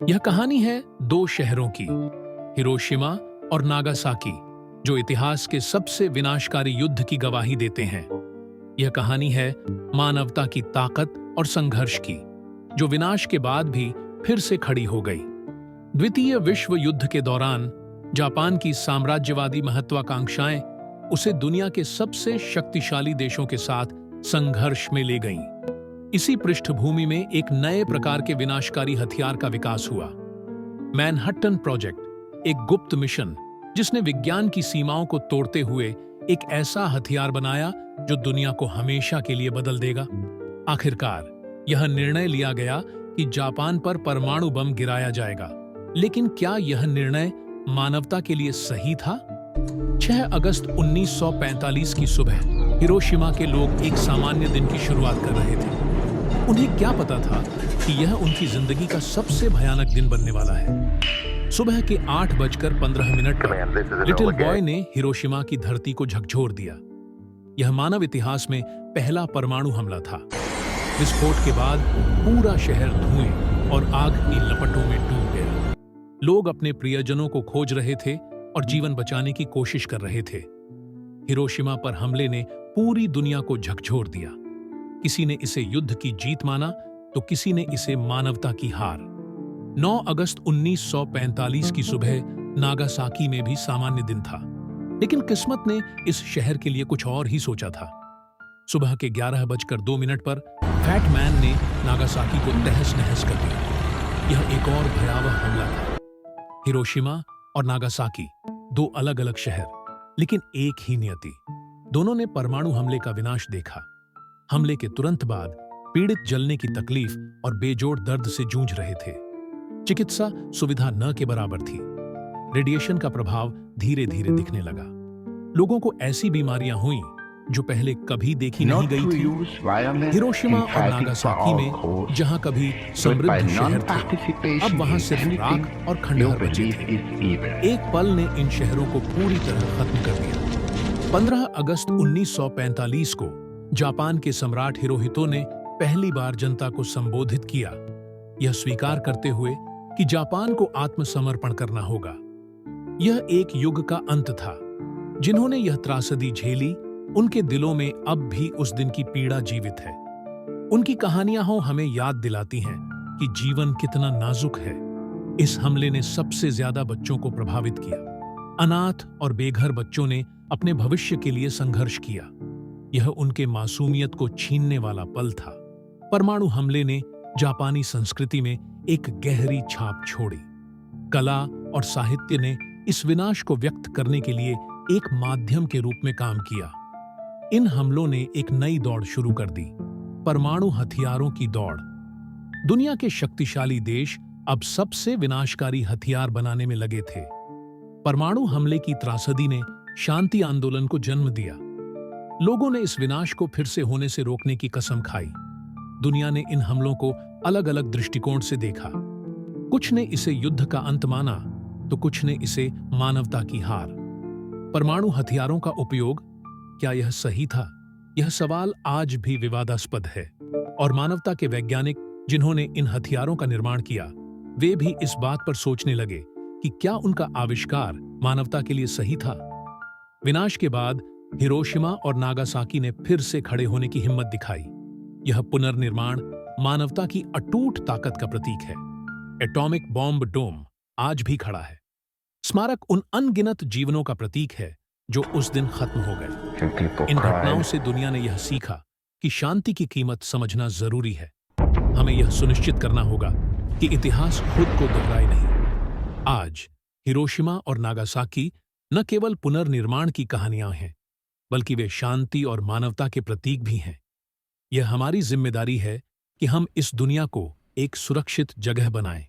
यह कहानी है दो शहरों की, हिरोशिमा और नागासाकी, जो इतिहास के सबसे विनाशकारी युद्ध की गवाही देते हैं। यह कहानी है मानवता की ताकत और संघर्ष की, जो विनाश के बाद भी फिर से खड़ी हो गई। द्वितीय विश्व युद्ध के दौरान जापान की साम्राज्यवादी महत्वाकांक्षाएं उसे दुनिया के सबसे शक्तिशाली देशों के साथ संघर्ष में ले गईं। इसी पृष्ठभूमि में एक नए प्रकार के विनाशकारी हथियार का विकास हुआ, मैनहट्टन प्रोजेक्ट, एक गुप्त मिशन जिसने विज्ञान की सीमाओं को तोड़ते हुए एक ऐसा हथियार बनाया जो दुनिया को हमेशा के लिए बदल देगा। आखिरकार यह निर्णय लिया गया कि जापान पर परमाणु बम गिराया जाएगा, लेकिन क्या यह निर्णय मानवता के लिए सही था? 6 अगस्त 1945 की सुबह हिरोशिमा के लोग एक सामान्य दिन की शुरुआत कर रहे थे। उन्हें क्या पता था कि यह उनकी जिंदगी का सबसे भयानक दिन बनने वाला है। सुबह के 8:15 पर लिटिल बॉय ने हिरोशिमा की धरती को झकझोर दिया। यह मानव इतिहास में पहला परमाणु हमला था। विस्फोट के बाद पूरा शहर धुएं और आग की लपटों में डूब गया। लोग अपने प्रियजनों को खोज रहे थे और जीवन बचाने की कोशिश कर रहे थे। हिरोशिमा पर हमले ने पूरी दुनिया को झकझोर दिया। किसी ने इसे युद्ध की जीत माना तो किसी ने इसे मानवता की हार। 9 अगस्त 1945 की सुबह नागासाकी में भी सामान्य दिन था, लेकिन किस्मत ने इस शहर के लिए कुछ और ही सोचा था। सुबह के 11:02 पर फैट मैन ने नागासाकी को तहस-नहस कर दिया। यह एक और भयावह हमला था। हिरोशिमा और नागासाकी, दो अलग-अलग शहर, लेकिन एक ही नियति। दोनों ने परमाणु हमले का विनाश देखा। हमले के तुरंत बाद पीड़ित जलने की तकलीफ और बेजोड़ दर्द से जूझ रहे थे। चिकित्सा सुविधा न के बराबर थी। रेडिएशन का प्रभाव धीरे धीरे दिखने लगा। लोगों को ऐसी बीमारियां हुईं जो पहले कभी देखी नहीं गई थी। हिरोशिमा और नागासाकी में जहां कभी समृद्ध शहर थे, अब वहां सिर्फ राख और खंडहर बचे थे। एक पल ने इन शहरों को पूरी तरह खत्म कर दिया। 15 अगस्त 1945 को जापान के सम्राट हिरोहितो ने पहली बार जनता को संबोधित किया, यह स्वीकार करते हुए कि जापान को आत्मसमर्पण करना होगा। यह एक युग का अंत था। जिन्होंने यह त्रासदी झेली, उनके दिलों में अब भी उस दिन की पीड़ा जीवित है। उनकी कहानियां हमें याद दिलाती हैं कि जीवन कितना नाजुक है। इस हमले ने सबसे ज्यादा बच्चों को प्रभावित किया। अनाथ और बेघर बच्चों ने अपने भविष्य के लिए संघर्ष किया। यह उनके मासूमियत को छीनने वाला पल था। परमाणु हमले ने जापानी संस्कृति में एक गहरी छाप छोड़ी। कला और साहित्य ने इस विनाश को व्यक्त करने के लिए एक माध्यम के रूप में काम किया। इन हमलों ने एक नई दौड़ शुरू कर दी, परमाणु हथियारों की दौड़। दुनिया के शक्तिशाली देश अब सबसे विनाशकारी हथियार बनाने में लगे थे। परमाणु हमले की त्रासदी ने शांति आंदोलन को जन्म दिया। लोगों ने इस विनाश को फिर से होने से रोकने की कसम खाई। दुनिया ने इन हमलों को अलग-अलग दृष्टिकोण से देखा। कुछ ने इसे युद्ध का अंत माना तो कुछ ने इसे मानवता की हार। परमाणु हथियारों का उपयोग, क्या यह सही था? यह सवाल आज भी विवादास्पद है, और मानवता के वैज्ञानिक जिन्होंने इन हथियारों का निर्माण किया, वे भी इस बात पर सोचने लगे कि क्या उनका आविष्कार मानवता के लिए सही था। विनाश के बाद हिरोशिमा और नागासाकी ने फिर से खड़े होने की हिम्मत दिखाई। यह पुनर्निर्माण मानवता की अटूट ताकत का प्रतीक है। एटॉमिक बॉम्ब डोम आज भी खड़ा है। स्मारक उन अनगिनत जीवनों का प्रतीक है जो उस दिन खत्म हो गए। इन घटनाओं से दुनिया ने यह सीखा कि शांति की कीमत समझना जरूरी है। हमें यह सुनिश्चित करना होगा कि इतिहास खुद को दोहराए नहीं। आज हिरोशिमा और नागासाकी न केवल पुनर्निर्माण की कहानियां हैं, बल्कि वे शांति और मानवता के प्रतीक भी हैं। यह हमारी जिम्मेदारी है कि हम इस दुनिया को एक सुरक्षित जगह बनाएं,